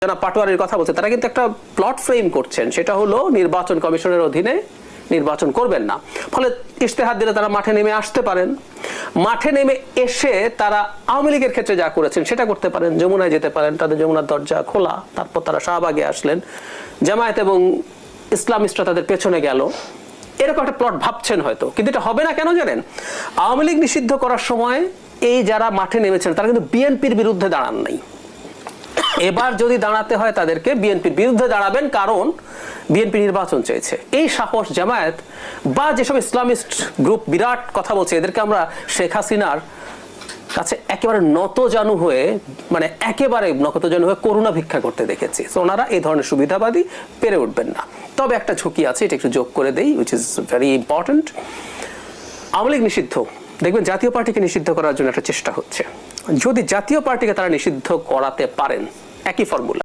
যারা পাটোয়ারির কথা বলছে তারা কিন্তু একটা প্লট ফ্রেম করছেন, সেটা হলো নির্বাচন কমিশনের অধীনে নির্বাচন করবেন না, ফলে ইশতেহার দিলে তারা মাঠে নেমে আসতে পারেন। মাঠে নেমে এসে তারা আওয়ামী লীগের ক্ষেত্রে যা করেছেন সেটা করতে পারেন, যমুনায় যেতে পারেন, তাদের যমুনার দরজা খোলা, তারপর তারা শাহবাগে আসলেন, জামায়াত এবং ইসলামিস্টরা তাদের পেছনে গেল, এরকম একটা প্লট ভাবছেন হয়তো। কিন্তু এটা হবে না কেন জানেন? আওয়ামী লীগ নিষিদ্ধ করার সময় এই যারা মাঠে নেমেছেন তারা কিন্তু বিএনপির বিরুদ্ধে দাঁড়ান নাই। এবার যদি দাঁড়াতে হয় তাদেরকে বিএনপির বিরুদ্ধে দাঁড়াবেন, কারণ বিএনপি নির্বাচন চেয়েছে। এই সাহস জামায়াত বা যেসব ইসলামিস্ট গ্রুপ বিরাট কথা বলছে, এদেরকে আমরা শেখ হাসিনার কাছে একেবারে নতজানু হয়ে, মানে একেবারে নতজানু হয়ে করুণা ভিক্ষা করতে দেখেছি। তো ওনারা এই ধরনের সুবিধাবাদী পেরে উঠবেন না। তবে একটা ঝুঁকি আছে, এটা একটু যোগ করে দেই, which is very important. Awami League নিষিদ্ধ, দেখবেন জাতীয় পার্টিকে নিষিদ্ধ করার জন্য একটা চেষ্টা হচ্ছে। যদি জাতীয় পার্টিকে তারা নিষিদ্ধ করাতে পারেন, একই ফর্মুলা।